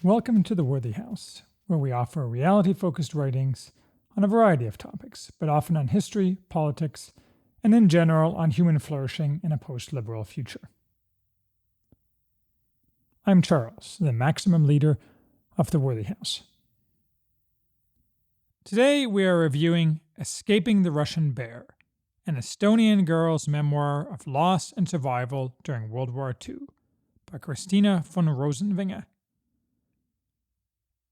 Welcome to the Worthy House, where we offer reality-focused writings on a variety of topics, but often on history, politics, and in general on human flourishing in a post-liberal future. I'm Charles, the maximum leader of the Worthy House. Today we are reviewing Escaping the Russian Bear, an Estonian girl's memoir of loss and survival during World War II by Christina von Rosenvinge.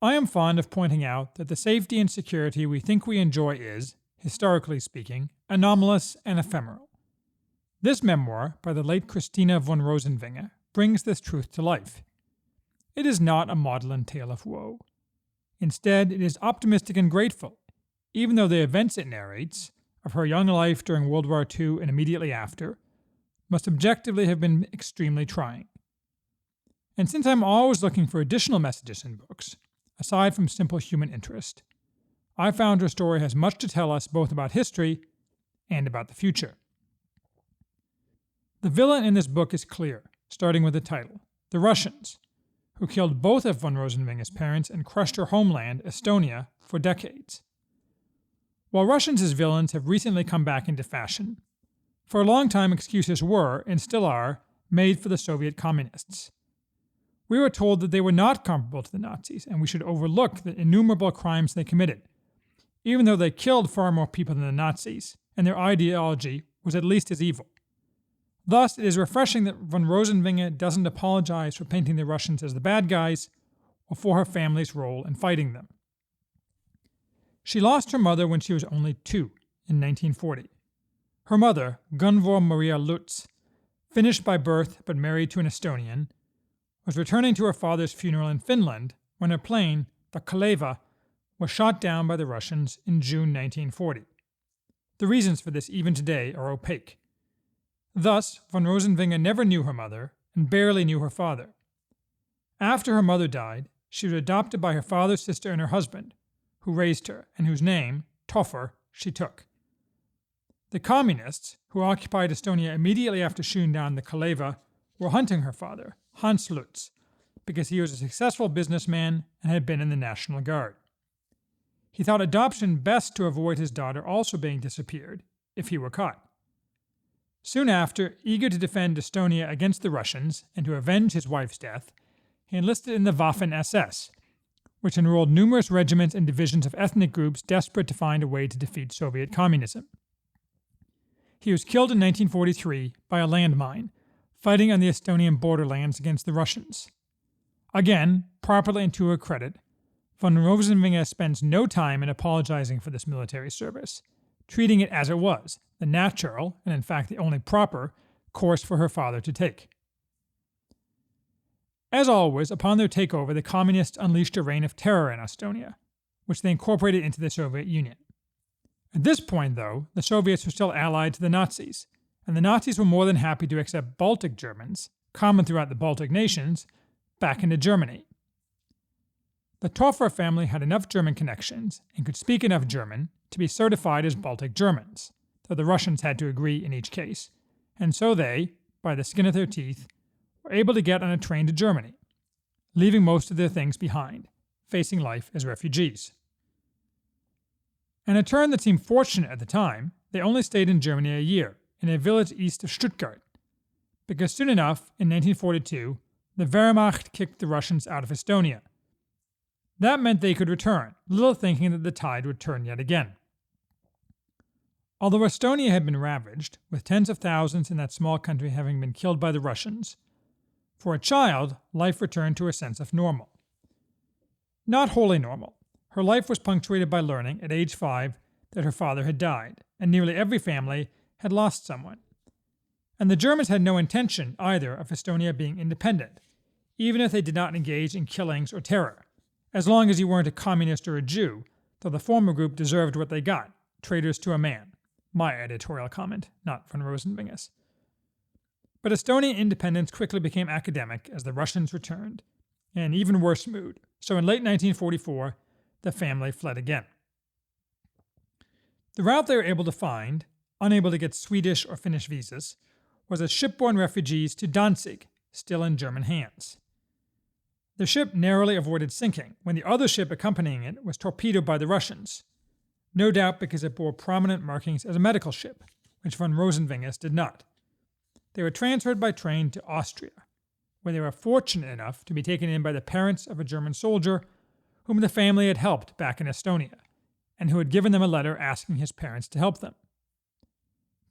I am fond of pointing out that the safety and security we think we enjoy is, historically speaking, anomalous and ephemeral. This memoir by the late Christina von Rosenvinge brings this truth to life. It is not a maudlin tale of woe. Instead, it is optimistic and grateful, even though the events it narrates, of her young life during World War II and immediately after, must objectively have been extremely trying. And since I'm always looking for additional messages in books, aside from simple human interest, I found her story has much to tell us both about history and about the future. The villain in this book is clear, starting with the title, The Russians, who killed both of von Rosenvinge's parents and crushed her homeland, Estonia, for decades. While Russians as villains have recently come back into fashion, for a long time excuses were, and still are, made for the Soviet communists. We were told that they were not comparable to the Nazis, and we should overlook the innumerable crimes they committed, even though they killed far more people than the Nazis, and their ideology was at least as evil. Thus, it is refreshing that von Rosenvinge doesn't apologize for painting the Russians as the bad guys, or for her family's role in fighting them. She lost her mother when she was only 2, in 1940. Her mother, Gunvor Maria Lutz, Finnish by birth but married to an Estonian, was returning to her father's funeral in Finland when her plane, the Kaleva, was shot down by the Russians in June 1940. The reasons for this even today are opaque. Thus, von Rosenvinge never knew her mother and barely knew her father. After her mother died, she was adopted by her father's sister and her husband, who raised her and whose name, Toffer, she took. The communists, who occupied Estonia immediately after shooting down the Kaleva, were hunting her father, Hans Lutz, because he was a successful businessman and had been in the National Guard. He thought adoption best to avoid his daughter also being disappeared, if he were caught. Soon after, eager to defend Estonia against the Russians and to avenge his wife's death, he enlisted in the Waffen-SS, which enrolled numerous regiments and divisions of ethnic groups desperate to find a way to defeat Soviet communism. He was killed in 1943 by a landmine, fighting on the Estonian borderlands against the Russians. Again, properly and to her credit, von Rosenvinge spends no time in apologizing for this military service, treating it as it was, the natural, and in fact the only proper, course for her father to take. As always, upon their takeover, the communists unleashed a reign of terror in Estonia, which they incorporated into the Soviet Union. At this point, though, the Soviets were still allied to the Nazis, and the Nazis were more than happy to accept Baltic Germans, common throughout the Baltic nations, back into Germany. The Toffer family had enough German connections and could speak enough German to be certified as Baltic Germans, though the Russians had to agree in each case, and so they, by the skin of their teeth, were able to get on a train to Germany, leaving most of their things behind, facing life as refugees. In a turn that seemed fortunate at the time, they only stayed in Germany a year, in a village east of Stuttgart, because soon enough, in 1942, the Wehrmacht kicked the Russians out of Estonia. That meant they could return, little thinking that the tide would turn yet again. Although Estonia had been ravaged, with tens of thousands in that small country having been killed by the Russians, for a child, life returned to a sense of normal. Not wholly normal. Her life was punctuated by learning, at age 5, that her father had died, and nearly every family had lost someone. And the Germans had no intention, either, of Estonia being independent, even if they did not engage in killings or terror, as long as you weren't a communist or a Jew, though the former group deserved what they got, traitors to a man. My editorial comment, not von Rosenvinge's. But Estonian independence quickly became academic as the Russians returned, in an even worse mood, so in late 1944, the family fled again. The route they were able to find, unable to get Swedish or Finnish visas, was as shipborne refugees to Danzig, still in German hands. The ship narrowly avoided sinking when the other ship accompanying it was torpedoed by the Russians, no doubt because it bore prominent markings as a medical ship, which von Rosenvinges did not. They were transferred by train to Austria, where they were fortunate enough to be taken in by the parents of a German soldier whom the family had helped back in Estonia, and who had given them a letter asking his parents to help them.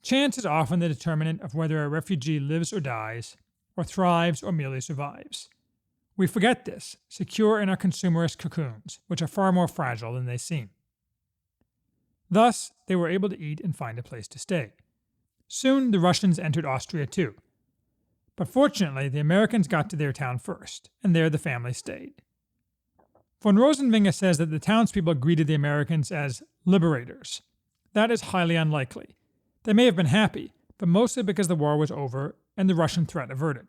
Chance is often the determinant of whether a refugee lives or dies, or thrives or merely survives. We forget this, secure in our consumerist cocoons, which are far more fragile than they seem. Thus, they were able to eat and find a place to stay. Soon the Russians entered Austria too. But fortunately, the Americans got to their town first, and there the family stayed. Von Rosenvinge says that the townspeople greeted the Americans as liberators. That is highly unlikely. They may have been happy, but mostly because the war was over and the Russian threat averted.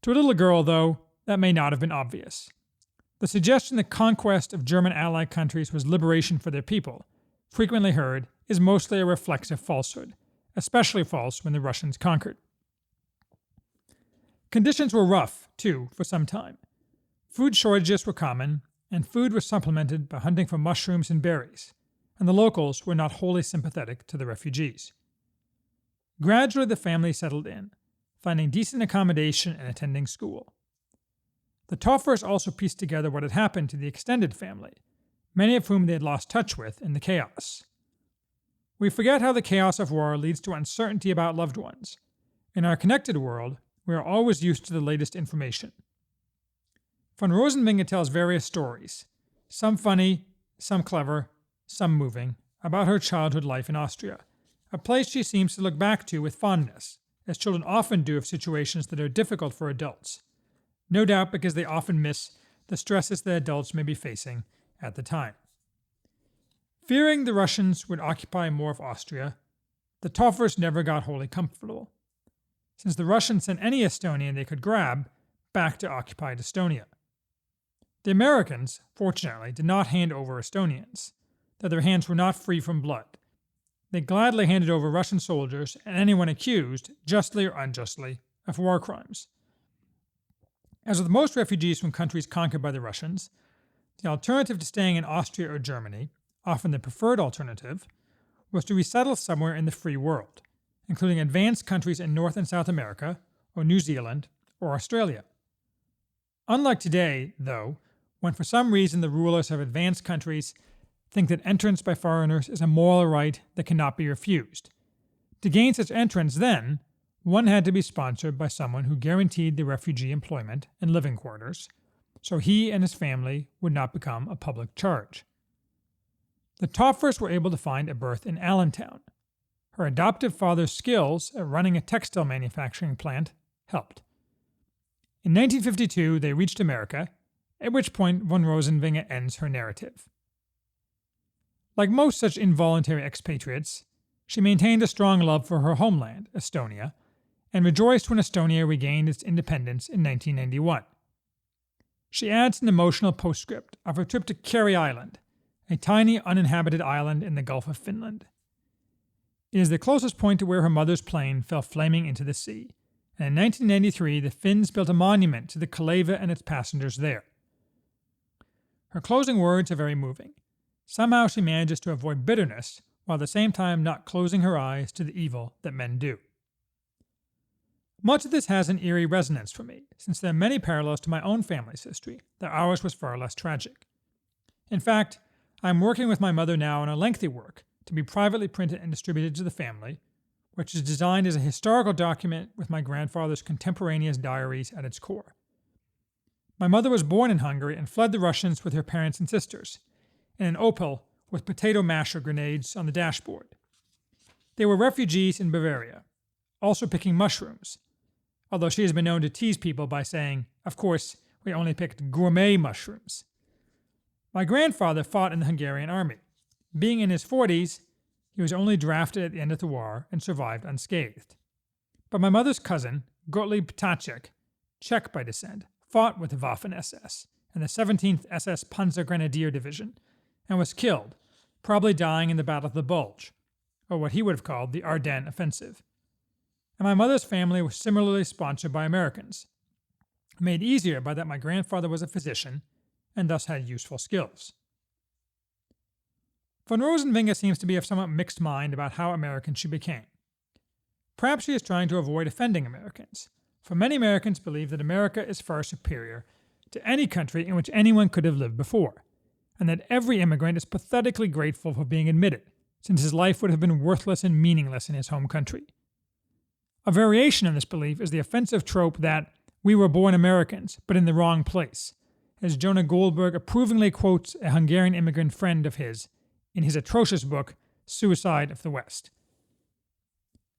To a little girl, though, that may not have been obvious. The suggestion that conquest of German allied countries was liberation for their people, frequently heard, is mostly a reflexive falsehood, especially false when the Russians conquered. Conditions were rough, too, for some time. Food shortages were common, and food was supplemented by hunting for mushrooms and berries, and the locals were not wholly sympathetic to the refugees. Gradually the family settled in, finding decent accommodation and attending school. The Toffers also pieced together what had happened to the extended family, many of whom they had lost touch with in the chaos. We forget how the chaos of war leads to uncertainty about loved ones. In our connected world, we are always used to the latest information. Von Rosenvinge tells various stories, some funny, some clever, some moving, about her childhood life in Austria, a place she seems to look back to with fondness, as children often do of situations that are difficult for adults, no doubt because they often miss the stresses that adults may be facing at the time. Fearing the Russians would occupy more of Austria, the Toffers never got wholly comfortable, since the Russians sent any Estonian they could grab back to occupied Estonia. The Americans, fortunately, did not hand over Estonians, though their hands were not free from blood. They gladly handed over Russian soldiers and anyone accused, justly or unjustly, of war crimes. As with most refugees from countries conquered by the Russians, the alternative to staying in Austria or Germany, often the preferred alternative, was to resettle somewhere in the free world, including advanced countries in North and South America, or New Zealand, or Australia. Unlike today, though, when for some reason the rulers of advanced countries think that entrance by foreigners is a moral right that cannot be refused. To gain such entrance, then, one had to be sponsored by someone who guaranteed the refugee employment and living quarters, so he and his family would not become a public charge. The Toffers were able to find a berth in Allentown. Her adoptive father's skills at running a textile manufacturing plant helped. In 1952, they reached America, at which point von Rosenvinge ends her narrative. Like most such involuntary expatriates, she maintained a strong love for her homeland, Estonia, and rejoiced when Estonia regained its independence in 1991. She adds an emotional postscript of her trip to Keri Island, a tiny uninhabited island in the Gulf of Finland. It is the closest point to where her mother's plane fell flaming into the sea, and in 1993 the Finns built a monument to the Kaleva and its passengers there. Her closing words are very moving. Somehow she manages to avoid bitterness, while at the same time not closing her eyes to the evil that men do. Much of this has an eerie resonance for me, since there are many parallels to my own family's history, though ours was far less tragic. In fact, I am working with my mother now on a lengthy work to be privately printed and distributed to the family, which is designed as a historical document with my grandfather's contemporaneous diaries at its core. My mother was born in Hungary and fled the Russians with her parents and sisters, in an Opel with potato masher grenades on the dashboard. They were refugees in Bavaria, also picking mushrooms, although she has been known to tease people by saying, "Of course, we only picked gourmet mushrooms." My grandfather fought in the Hungarian army. Being in his 40s, he was only drafted at the end of the war and survived unscathed. But my mother's cousin, Gottlieb Ptacek, Czech by descent, fought with the Waffen-SS and the 17th SS Panzergrenadier Division and was killed, probably dying in the Battle of the Bulge, or what he would have called the Ardennes Offensive. And my mother's family was similarly sponsored by Americans, made easier by that my grandfather was a physician and thus had useful skills. Von Rosenvinge seems to be of somewhat mixed mind about how American she became. Perhaps she is trying to avoid offending Americans, for many Americans believe that America is far superior to any country in which anyone could have lived before, and that every immigrant is pathetically grateful for being admitted, since his life would have been worthless and meaningless in his home country. A variation on this belief is the offensive trope that we were born Americans, but in the wrong place, as Jonah Goldberg approvingly quotes a Hungarian immigrant friend of his in his atrocious book, Suicide of the West.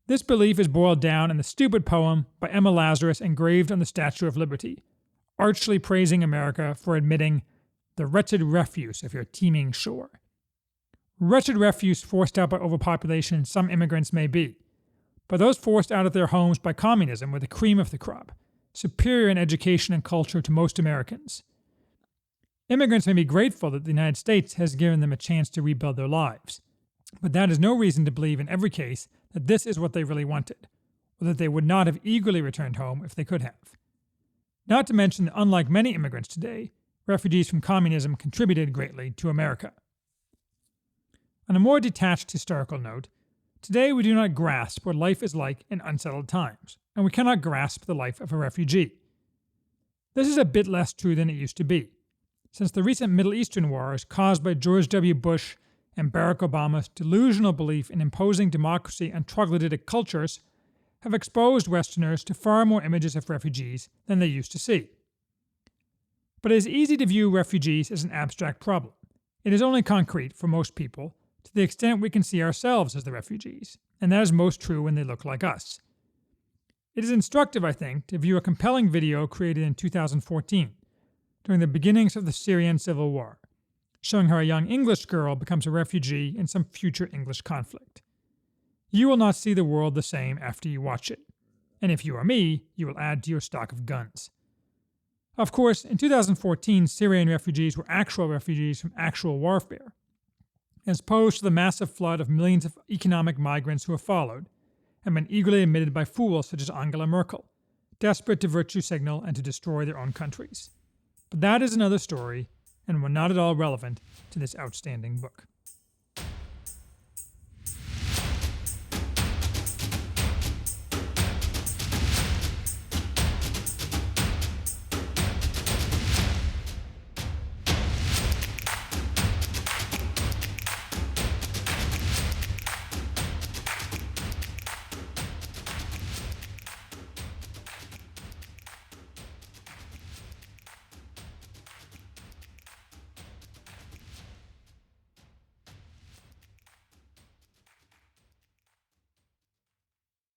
This belief is boiled down in the stupid poem by Emma Lazarus engraved on the Statue of Liberty, archly praising America for admitting the wretched refuse of your teeming shore. Wretched refuse forced out by overpopulation some immigrants may be, but those forced out of their homes by communism were the cream of the crop, superior in education and culture to most Americans. Immigrants may be grateful that the United States has given them a chance to rebuild their lives, but that is no reason to believe in every case that this is what they really wanted, or that they would not have eagerly returned home if they could have. Not to mention that unlike many immigrants today, refugees from communism contributed greatly to America. On a more detached historical note, today we do not grasp what life is like in unsettled times, and we cannot grasp the life of a refugee. This is a bit less true than it used to be, since the recent Middle Eastern wars caused by George W. Bush and Barack Obama's delusional belief in imposing democracy on troglodytic cultures have exposed Westerners to far more images of refugees than they used to see. But it is easy to view refugees as an abstract problem. It is only concrete for most people to the extent we can see ourselves as the refugees, and that is most true when they look like us. It is instructive, I think, to view a compelling video created in 2014, during the beginnings of the Syrian civil war, showing how a young English girl becomes a refugee in some future English conflict. You will not see the world the same after you watch it, and if you are me, you will add to your stock of guns. Of course, in 2014, Syrian refugees were actual refugees from actual warfare, as opposed to the massive flood of millions of economic migrants who have followed, and been eagerly admitted by fools such as Angela Merkel, desperate to virtue signal and to destroy their own countries. But that is another story, and one not at all relevant to this outstanding book.